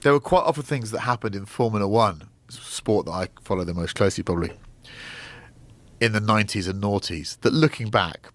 there were quite often things that happened in Formula One, sport that I follow the most closely probably, in the 90s and noughties, that looking back,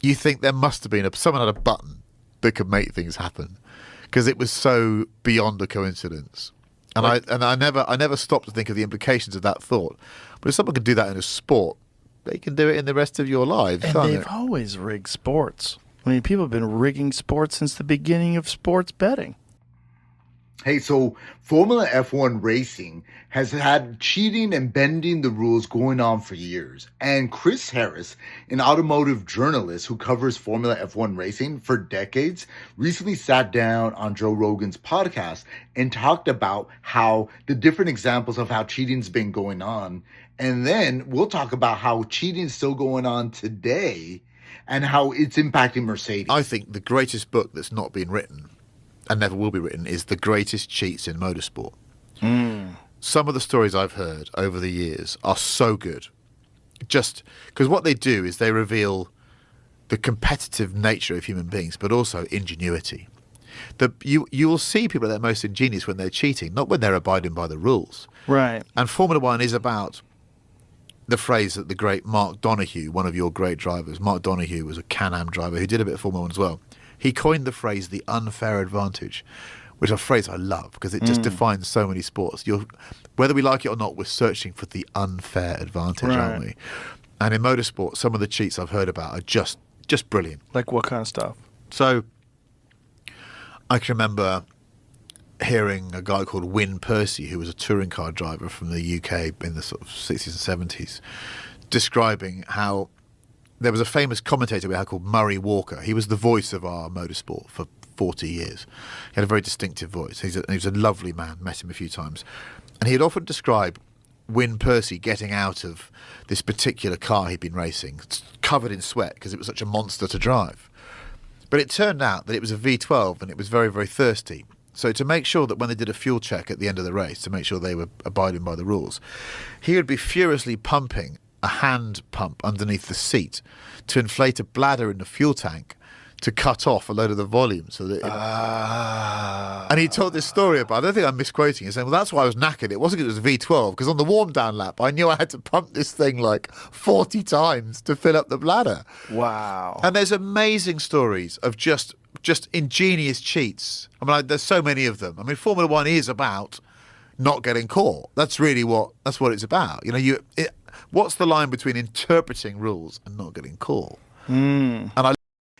you think there must have been someone had a button that could make things happen, because it was so beyond a coincidence. And I never stopped to think of the implications of that thought. But if someone can do that in a sport, they can do it in the rest of your lives. And they've always rigged sports. I mean, people have been rigging sports since the beginning of sports betting. Hey, so Formula F1 racing has had cheating and bending the rules going on for years. And Chris Harris, an automotive journalist who covers Formula F1 racing for decades, recently sat down on Joe Rogan's podcast and talked about how the different examples of how cheating's been going on. And then we'll talk about how cheating's still going on today and how it's impacting Mercedes. I think the greatest book that's not been written and never will be written is The Greatest Cheats in Motorsport. Some of the stories I've heard over the years are so good. Just because what they do is they reveal the competitive nature of human beings, but also ingenuity. You will see people at their most ingenious when they're cheating, not when they're abiding by the rules. Right. And Formula One is about the phrase that the great Mark Donoghue, one of your great drivers, Mark Donoghue was a Can-Am driver who did a bit of Formula One as well. He coined the phrase the unfair advantage, which is a phrase I love because it just defines so many sports. Whether we like it or not, we're searching for the unfair advantage, aren't we? And in motorsport, some of the cheats I've heard about are just brilliant. Like what kind of stuff? So I can remember hearing a guy called Wyn Percy, who was a touring car driver from the UK in the sort of 60s and 70s, describing how there was a famous commentator we had called Murray Walker. He was the voice of our motorsport for 40 years. He had a very distinctive voice. He was a lovely man, met him a few times. And he had often described Wyn Percy getting out of this particular car he'd been racing, covered in sweat because it was such a monster to drive. But it turned out that it was a V12 and it was very, very thirsty. So to make sure that when they did a fuel check at the end of the race, to make sure they were abiding by the rules, he would be furiously pumping a hand pump underneath the seat to inflate a bladder in the fuel tank to cut off a load of the volume. So that and he told this story about, I don't think I'm misquoting, he's saying, well, that's why I was knackered. It wasn't because it was a V12, because on the warm down lap, I knew I had to pump this thing like 40 times to fill up the bladder. Wow. And there's amazing stories of just ingenious cheats. I mean, there's so many of them. I mean, Formula One is about not getting caught. That's really what it's about. You know, what's the line between interpreting rules and not getting caught?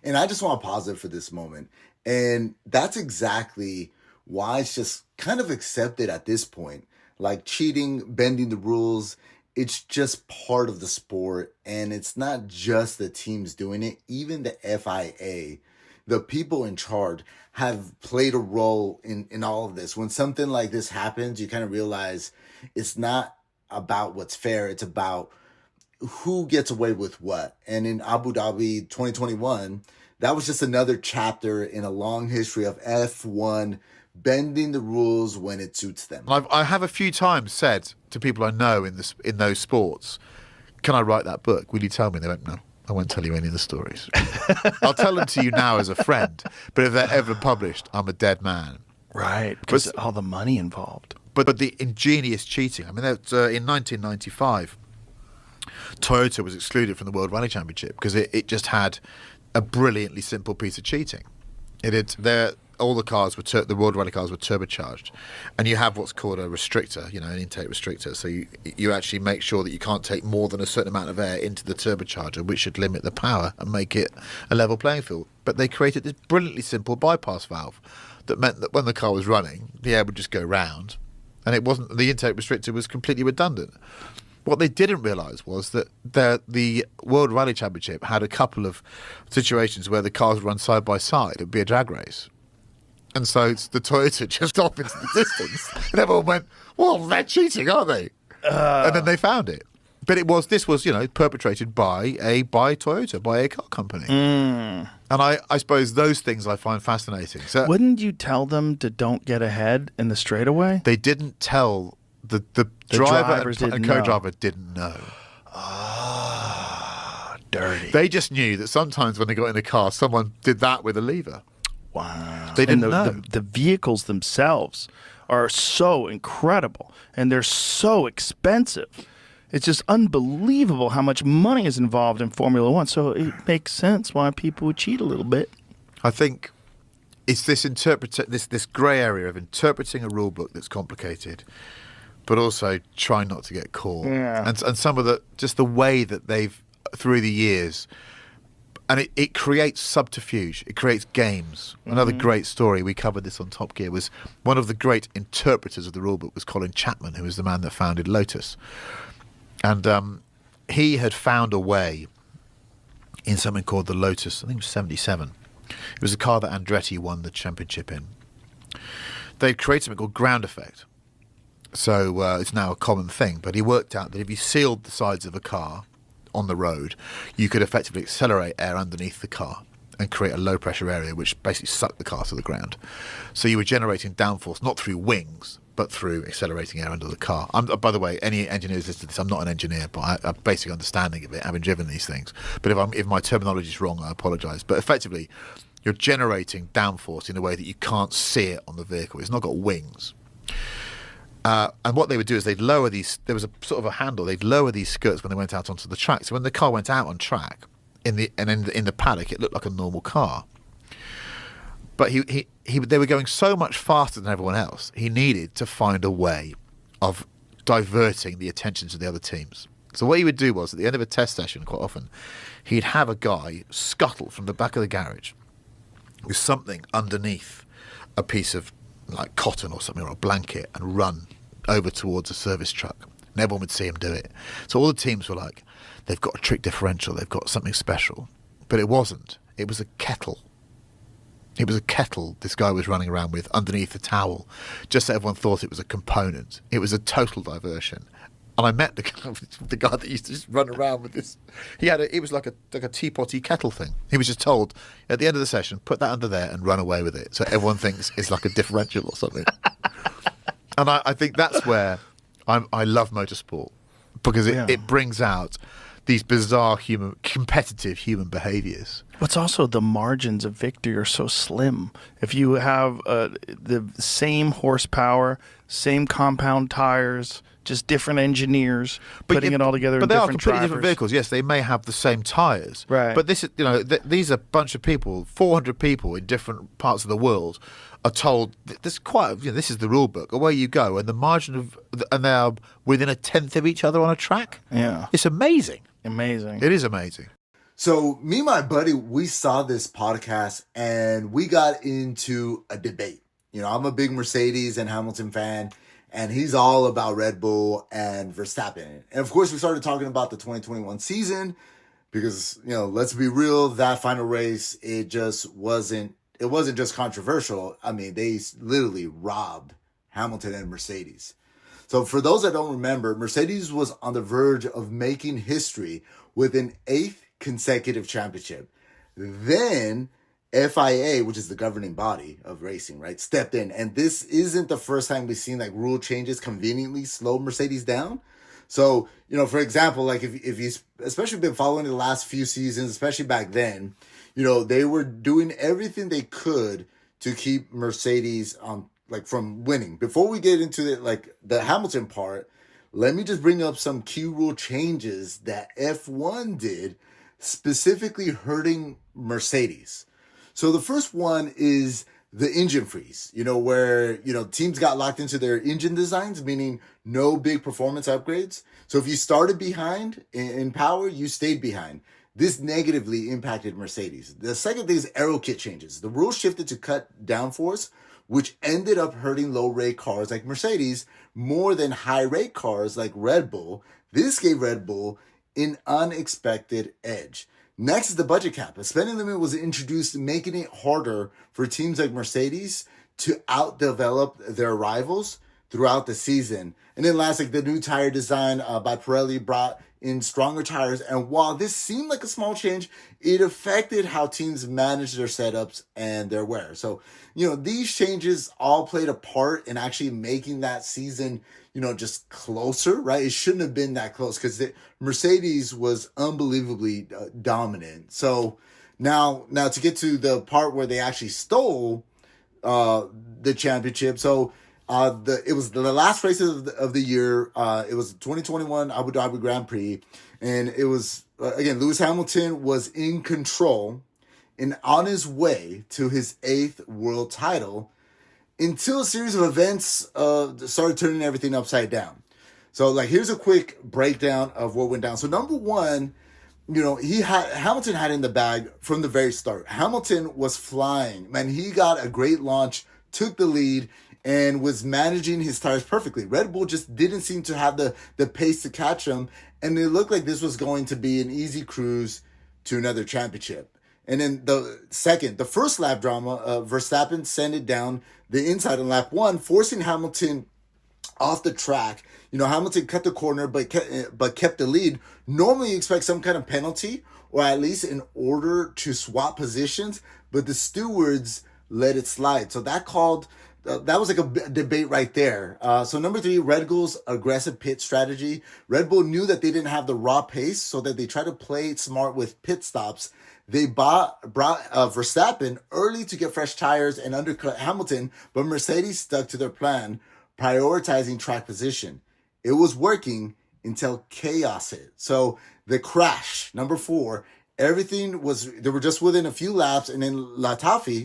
And I just want to pause it for this moment. And that's exactly why it's just kind of accepted at this point. Like cheating, bending the rules, it's just part of the sport. And it's not just the teams doing it. Even the FIA, the people in charge, have played a role in all of this. When something like this happens, you kind of realize it's not about what's fair. It's about who gets away with what. And in Abu Dhabi 2021, that was just another chapter in a long history of F1 bending the rules when it suits them. I have a few times said to people I know in those sports, can I write that book? Will you tell me? They went, no, I won't tell you any of the stories. I'll tell them to you now as a friend, but if they're ever published, I'm a dead man. Right, because all the money involved. But the ingenious cheating, I mean, in 1995, Toyota was excluded from the World Rally Championship because it just had a brilliantly simple piece of cheating. All the cars were the World Rally cars were turbocharged, and you have what's called a restrictor, an intake restrictor. So you actually make sure that you can't take more than a certain amount of air into the turbocharger, which should limit the power and make it a level playing field. But they created this brilliantly simple bypass valve that meant that when the car was running, the air would just go round, and the intake restrictor was completely redundant. What they didn't realise was that the World Rally Championship had a couple of situations where the cars would run side by side. It would be a drag race. And so the Toyota just off into the distance. And everyone went, well, they're cheating, aren't they? And then they found it. But this was perpetrated by Toyota, by a car company. And I suppose those things I find fascinating. So wouldn't you tell them to don't get ahead in the straightaway? They didn't tell the driver and co-driver didn't know. Dirty. They just knew that sometimes when they got in a car, someone did that with a lever. Wow. They didn't and know. The vehicles themselves are so incredible, and they're so expensive. It's just unbelievable how much money is involved in Formula One. So it makes sense why people would cheat a little bit. I think it's this grey area of interpreting a rule book that's complicated, but also trying not to get caught. Yeah. And some of the way that they've, through the years, and it creates subterfuge. It creates games. Another great story, we covered this on Top Gear, was one of the great interpreters of the rule book was Colin Chapman, who was the man that founded Lotus. And he had found a way in something called the Lotus, I think it was 77. It was a car that Andretti won the championship in. They'd created something called ground effect. So it's now a common thing, but he worked out that if you sealed the sides of a car on the road, you could effectively accelerate air underneath the car and create a low pressure area which basically sucked the car to the ground. So you were generating downforce not through wings but through accelerating air under the car. By the way, any engineers listen to this, I'm not an engineer, but I have a basic understanding of it, having driven these things. But if my terminology is wrong, I apologise. But effectively, you're generating downforce in a way that you can't see it on the vehicle. It's not got wings. And what they would do is they'd lower these, there was a sort of a handle, they'd lower these skirts when they went out onto the track. So when the car went out on track, in the paddock, it looked like a normal car. But they were going so much faster than everyone else, he needed to find a way of diverting the attention to the other teams. So what he would do was, at the end of a test session, quite often, he'd have a guy scuttle from the back of the garage with something underneath a piece of like cotton or something, or a blanket, and run over towards a service truck. And everyone would see him do it. So all the teams were like, they've got a trick differential, they've got something special. But it wasn't. It was a kettle. It was a kettle this guy was running around with underneath a towel, just so everyone thought it was a component. It was a total diversion. And I met the guy that used to just run around with this. It was like a teapotty kettle thing. He was just told at the end of the session, put that under there and run away with it, so everyone thinks it's like a differential or something. And I think that's where I love motorsport, because it brings out these bizarre competitive human behaviours. What's also the margins of victory are so slim. If you have the same horsepower, same compound tires, just different engineers putting it all together in different drivers. But they are completely drivers. different vehicles. Yes, they may have the same tyres. Right. But this is, these are a bunch of people, 400 people in different parts of the world are told this is the rule book. Away you go, and the margin of, and they are within a tenth of each other on a track. Yeah, it's amazing. Amazing. It is amazing. So me and my buddy, we saw this podcast and we got into a debate. I'm a big Mercedes and Hamilton fan, and he's all about Red Bull and Verstappen. And of course, we started talking about the 2021 season because, let's be real, that final race, it wasn't just controversial. I mean, they literally robbed Hamilton and Mercedes. So for those that don't remember, Mercedes was on the verge of making history with an 8th consecutive championship. Then FIA, which is the governing body of racing, right, stepped in. And this isn't the first time we've seen like rule changes conveniently slow Mercedes down. So, for example, like if you especially been following the last few seasons, especially back then, they were doing everything they could to keep Mercedes from winning. Before we get into the Hamilton part, let me just bring up some key rule changes that F1 did, specifically hurting Mercedes. So the first one is the engine freeze, where, teams got locked into their engine designs, meaning no big performance upgrades. So if you started behind in power, you stayed behind. This negatively impacted Mercedes. The second thing is aero kit changes. The rules shifted to cut downforce, which ended up hurting low rate cars like Mercedes more than high rate cars like Red Bull. This gave Red Bull an unexpected edge. Next is the budget cap. A spending limit was introduced, making it harder for teams like Mercedes to outdevelop their rivals throughout the season. And then last, the new tire design by Pirelli brought in stronger tires. And while this seemed like a small change, it affected how teams manage their setups and their wear. So, these changes all played a part in actually making that season, just closer, right? It shouldn't have been that close because Mercedes was unbelievably dominant. So Now to get to the part where they actually stole the championship. So it was the last race of the year. It was 2021 Abu Dhabi Grand Prix, and it was again Lewis Hamilton was in control and on his way to his 8th world title until a series of events started turning everything upside down. So, like, here's a quick breakdown of what went down. So, number one, Hamilton had in the bag from the very start. Hamilton was flying. Man, he got a great launch, took the lead, and was managing his tires perfectly. Red Bull just didn't seem to have the pace to catch him, and it looked like this was going to be an easy cruise to another championship. And then the first lap drama, Verstappen sent it down the inside on lap 1, forcing Hamilton off the track. Hamilton cut the corner, but kept the lead. Normally, you expect some kind of penalty, or at least an order to swap positions, but the stewards let it slide. So that was like a debate right there. So number 3, Red Bull's aggressive pit strategy. Red Bull knew that they didn't have the raw pace, so that they tried to play it smart with pit stops. They brought Verstappen early to get fresh tires and undercut Hamilton, but Mercedes stuck to their plan, prioritizing track position. It was working until chaos hit. So the crash, number 4, they were just within a few laps, and then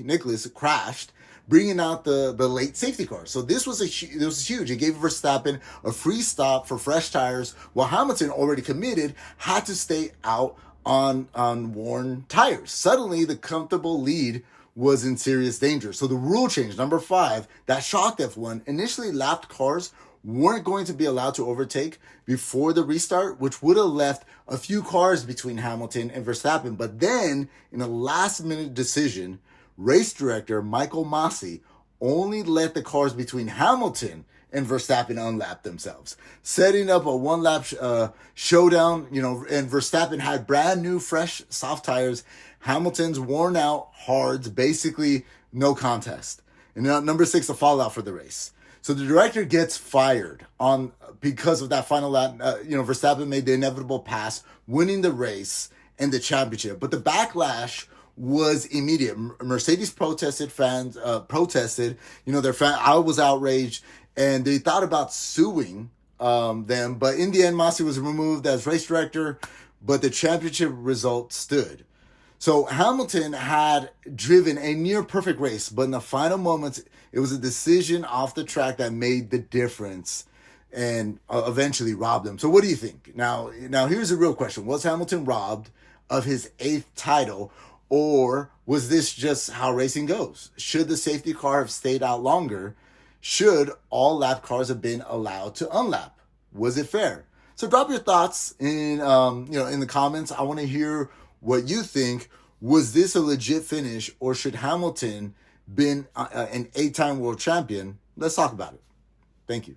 Nicholas crashed, bringing out the late safety car. So this was huge. It gave Verstappen a free stop for fresh tires, while Hamilton, already committed, had to stay out on worn tires. Suddenly, the comfortable lead was in serious danger. So the rule change, number 5, that shocked F1. Initially, lapped cars weren't going to be allowed to overtake before the restart, which would have left a few cars between Hamilton and Verstappen. But then, in a last-minute decision, race director Michael Masi only let the cars between Hamilton and Verstappen unlap themselves, setting up a one-lap showdown. And Verstappen had brand new, fresh, soft tires. Hamilton's worn out hards, basically no contest. And now, number 6, the fallout for the race. So the director gets fired because of that final lap. Verstappen made the inevitable pass, winning the race and the championship. But the backlash was immediate. Mercedes protested. Fans protested. I was outraged, and they thought about suing them. But in the end, Masi was removed as race director, but the championship result stood. So Hamilton had driven a near perfect race, but in the final moments, it was a decision off the track that made the difference and eventually robbed him. So what do you think? Now here's a real question. Was Hamilton robbed of his 8th title, or was this just how racing goes? Should the safety car have stayed out longer? Should all lap cars have been allowed to unlap? Was it fair? So drop your thoughts in the comments. I want to hear what you think. Was this a legit finish, or should Hamilton been an 8-time world champion? Let's talk about it. Thank you.